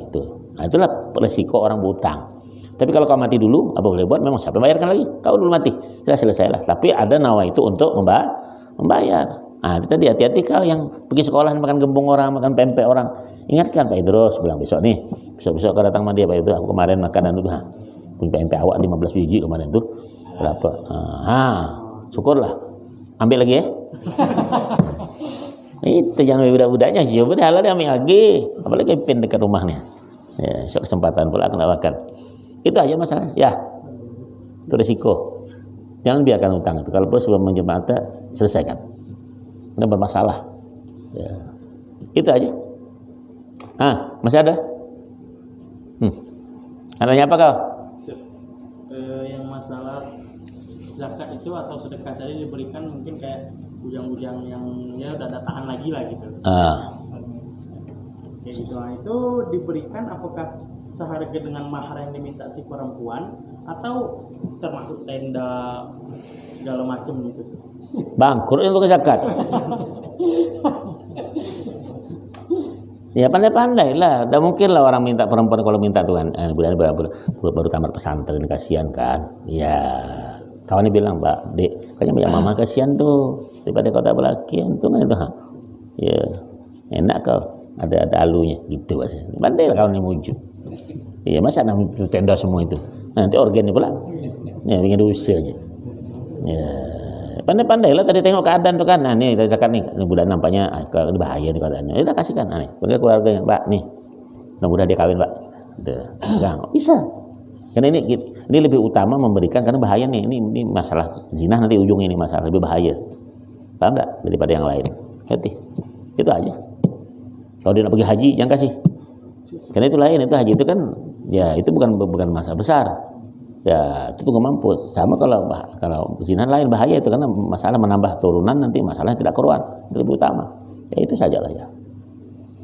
Nah, itulah resiko orang berutang. Tapi kalau kau mati dulu, apa boleh buat? Memang siapa bayarkan lagi? Kau dulu mati, sudah selesailah. Tapi ada nawa itu untuk membayar. Nah, itu tadi hati-hati kau yang pergi sekolah makan gembung orang, makan pempek orang. Ingatkan Pak Idrus, bilang besok kau datang sama dia Pak Idrus, aku kemarin makanan itu, punya pempek awak 15 biji kemarin tuh, berapa? Syukurlah, ambil lagi ya. Itu jangan budak-budaknya, coba dah lah dia ambil lagi, apalagi pin dekat rumahnya. Ya, esok kesempatan pula akan makan. Itu aja masalah, ya. Itu risiko. Jangan biarkan utang itu. Kalau perlu sebelum menjemata selesaikan. Ini bermasalah. Ya. Itu aja. Masih ada? Adanya apa kau? Yang masalah zakat itu atau sedekah tadi diberikan mungkin kayak bujang-bujang yang ya udah dataan lagi lah gitu. Kayak gitu. Nah, itu diberikan apakah seharga dengan mahar yang diminta si perempuan atau termasuk tenda segala macam gitu? Bangkrut untuk zakat. Ya pandai-pandai lah. Tak mungkin lah orang minta perempuan kalau minta tuh kan. Baru tamat pesantren kasihan kan. Ya. Kawan ini bilang, Mbak, Dek, kayaknya banyak mama kasihan tuh. Daripada kau tak berlakian tuh kan itu. Ya. Enak kau. Ada alunya gitu maksudnya. Pandai lah kawan ini wujud. Iya, masa nak tenda semua itu. Nanti organnya pula. Ya, bikin dosa aja. Ya. Pandai-pandai lah tadi tengok keadaan tuh kan. Nah, nih dari zakat nih, budak nampaknya ini bahaya nih keadaannya. Ya udah kasihkan. Nah, nih, bagi keluarganya, Mbak, nih. Mudah dia kawin, Pak. Enggak bisa. Karena ini lebih utama memberikan karena bahaya nih. Ini masalah zina nanti ujungnya ini masalah lebih bahaya. Paham enggak? Daripada yang lain. Ngerti? Itu aja. Kalau dia nak pergi haji, yang kasih. Karena itu lain, itu haji itu kan ya itu bukan masalah besar. Ya, itu tunggu mampu. Sama kalau zina lain bahaya itu karena masalah menambah turunan nanti masalah tidak keluar. Itu lebih utama. Ya itu sajalah ya.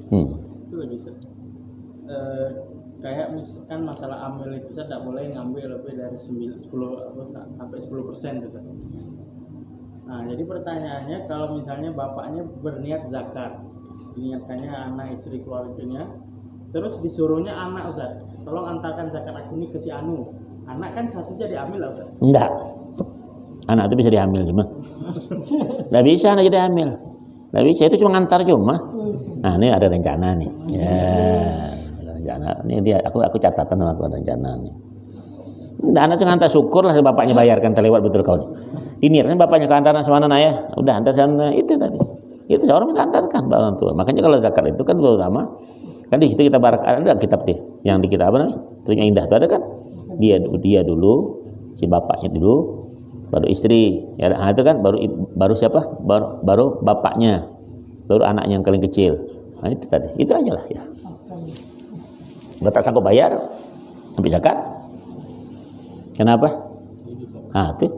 Itu lebih kayak misalkan masalah amil itu saya tidak boleh ngambil lebih dari 10 sampai 10% gitu. Nah, jadi pertanyaannya kalau misalnya bapaknya berniat zakat, diniatkannya anak istri keluarganya, terus disuruhnya anak Ustaz, tolong antarkan zakat aku ini ke si Anu. Anak kan satu jadi ambil lah Ustaz. Enggak. Anak itu bisa diambil cuma. Enggak bisa anak jadi amil. Enggak bisa, itu cuma ngantar cuma. Nah, ini ada rencana nih. Ya, ada rencana. Ini dia aku catatan sama aku ada rencana nih. Nah, anak cuma ngantar, syukurlah bapaknya bayarkan terlewat betul kau nih. Diniatkan bapaknya ke antaran sama anak ya. Udah antar sana itu tadi. Itu seorang minta antarkan orang tua. Makanya kalau zakat itu kan terutama kan di situ kita ada kitab deh yang di kitab apa namanya? Tentunya Indah itu ada kan? Dia dulu, si bapaknya dulu, baru istri. Ya, itu kan baru siapa? Baru bapaknya, baru anaknya yang paling kecil. Nah, itu tadi. Itu aja lah ya. Nggak tak sanggup bayar, ambil zakat. Kenapa? Itu.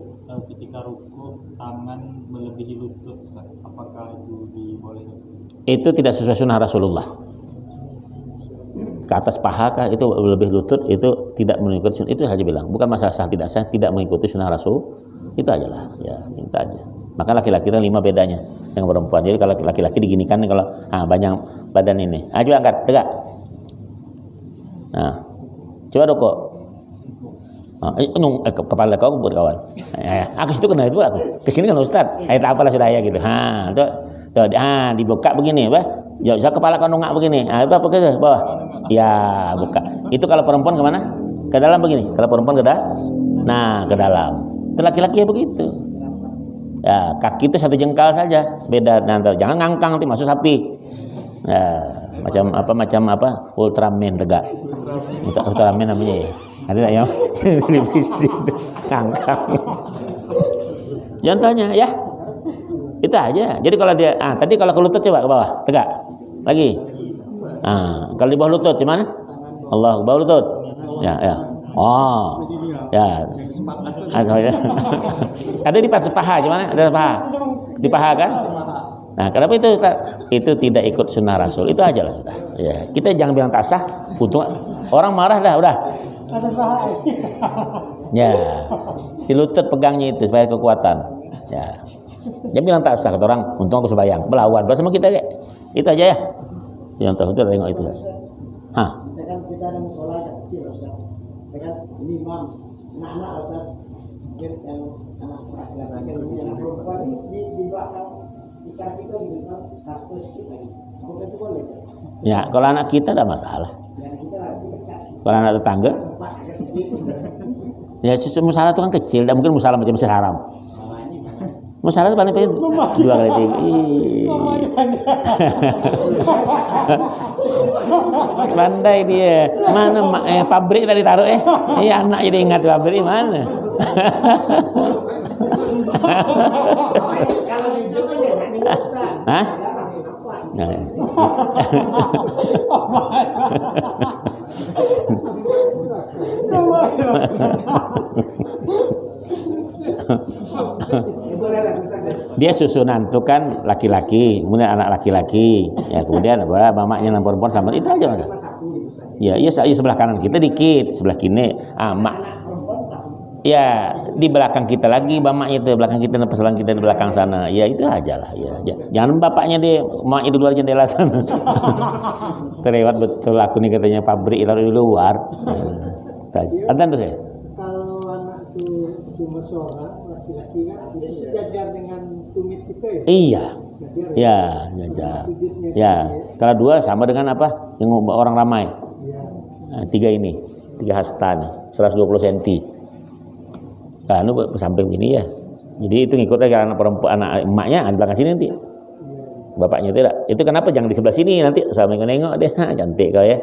Ketika ruku tangan melebihi lutut, apakah itu dibolehkan? Itu tidak sesuai sunnah Rasulullah. Ke atas paha kah itu lebih lutut itu tidak mengikuti sunnah. Itu saja bilang. Bukan masalah sah tidak sah, tidak mengikuti sunnah Rasul. Itu aja lah. Ya, itu aja. Maka laki-laki itu 5 bedanya dengan perempuan. Jadi kalau laki-laki diginikan kalau banyak badan ini. Coba angkat, tegak. Nah, coba rokok. Kepala kau buat kawan. Aku situ kena itu aku. Kesini kan Ustaz. Tak apalah sudah ya gitu. Tuh, dibuka begini apa? Ya, kepala kau nongak begini. Apa ke bawah? Ya, buka. Itu kalau perempuan kemana? Ke dalam begini. Kalau perempuan ke dalam. Nah, ke dalam. Itu laki-laki ya begitu. Ya, kaki itu 1 jengkal saja. Beda nanti. Jangan ngangkang nanti masuk sapi. Ya, macam apa? Ultraman tegak. Ultraman namanya ya. Ada yang televisi ngangkang. Jangan tanya ya. Itu aja. Jadi kalau dia tadi kalau ke lutut coba ke bawah, tegak. Lagi. Kalau di bawah lutut gimana? Allah bawah lutut. Ya. Oh. Ya. Ada di pas paha gimana? Ada paha. Di paha kan? Nah, kenapa itu Ustaz? Itu tidak ikut sunnah Rasul. Itu aja lah sudah. Ya, kita jangan bilang tak sah. Untung orang marah dah, udah. Atas pahala. Ya, di lutut pegangnya itu supaya kekuatan. Ya, jangan bilang tak sah kata orang. Untung aku sembahyang, melawan sama kita kayak. Itu aja ya. Yang tahu itu tengok itu. Hah? Misalkan kita ada musola kecil Ustaz. Misalkan ini imam, anak-anak Ustaz. Mungkin yang anak laki-laki yang perempuan di belakang ikan itu di belakang sastra kita. Apakah itu boleh Ustaz? Ya, kalau anak kita ada masalah. Dan kita lagi dekat. Kalau anak tetangga, Tempat agak sedikit. ya sistem musalah itu kan kecil, dan mungkin musalah macam Mesir Haram. Musalah itu paling paling 2 kali 3. Pandai dia. Mana pabrik tadi taruh anak jadi ingat pabrik mana. Kalau di Jogja jangan ini Ustaz. Hah? Ada langsung apa? Nah. Dia susunan itu kan laki-laki, kemudian anak laki-laki, ya kemudian apa mamanya perempuan sama itu aja Mas. Ya, iya sebelah kanan kita dikit, sebelah kiri mak. Ya, di belakang kita lagi bapaknya itu, belakang kita dan peselang kita di belakang sana. Ya itu aja lah ya. Jangan bapaknya di maknya di luar jendela sana. Terlewat betul aku nih katanya pabrik di luar. Adzan tuh saya. Kalau anak tuh cuma seorang laki-laki kan itu sejajar dengan tumit kita ya. Iya. Ya, jajar. Ya, kalau 2 sama dengan apa? Yang orang ramai. Nah, 3 ini, 3 hasta nih, 120 cm. Nah, itu samping ini ya. Jadi itu ngikut aja anak perempuan, anak emaknya di belakang sini nanti. Bapaknya tidak. Itu kenapa jangan di sebelah sini nanti sampai nengok deh, cantik kau ya.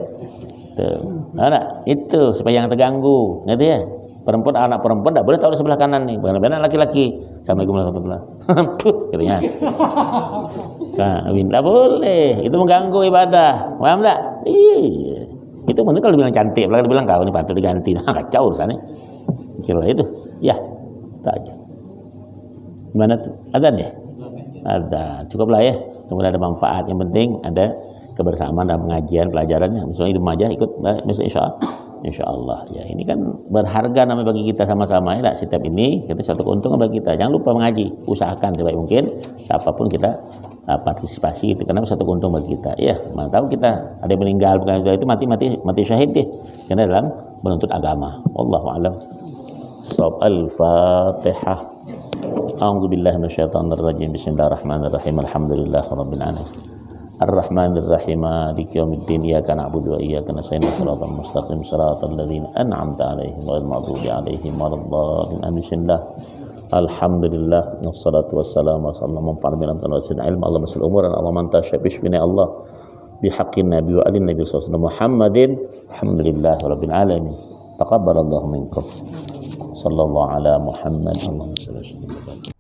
Tuh. Nah, itu supaya jangan terganggu, ngerti ya? Anak perempuan tidak boleh tahu di sebelah kanan nih, bukan anak laki-laki. Assalamualaikum warahmatullahi wabarakatuh. Katanya. Nah, tidak boleh. Itu mengganggu ibadah. Paham tak? Iya. Itu mungkin kalau bilang cantik, belakang bilang kau ini patut diganti. Nah, kacau urusannya. Kira itu. Ya, tak aja. Gimana tuh? Adzan ya? Ada. Cukuplah ya. Kemudian ada manfaat. Yang penting ada kebersamaan dalam pengajian, pelajarannya. Misalnya hidup aja ikut besok insya Allah. Ya, ini kan berharga namanya bagi kita sama-sama ya. Setiap ini kita satu keuntungan bagi kita. Jangan lupa mengaji. Usahakan sebaik mungkin siapapun kita partisipasi itu karena satu keuntungan bagi kita. Ya, mana tahu kita ada yang meninggal bukan itu mati syahid deh. Karena dalam menuntut agama. Wallahu a'lam. Al-Fatihah. A'udzu billahi minasyaitonir rajim. Bismillahirrahmanirrahim. Alhamdulillahirabbil alamin. Ar-Rahmanir Rahim. Maliki yaumiddin. Iyyaka na'budu wa iyyaka nasta'in. Shiratal mustaqim. Shiratal ladzina an'amta 'alaihim ghairil maghdubi 'alaihim waladdallin. Bismillah. Alhamdulillah. Wassalatu wassalamu ala man fa'ala min ilm. Allahumma salli umuran Allahumma anta syabishbina Allah bihaqqin nabi wa alin nabi sallallahu alaihi wasallam Muhammadin. Alhamdulillahirabbil alamin. Taqabbalallahu minkum. Sallallahu ala Muhammad. Allahumma salli ala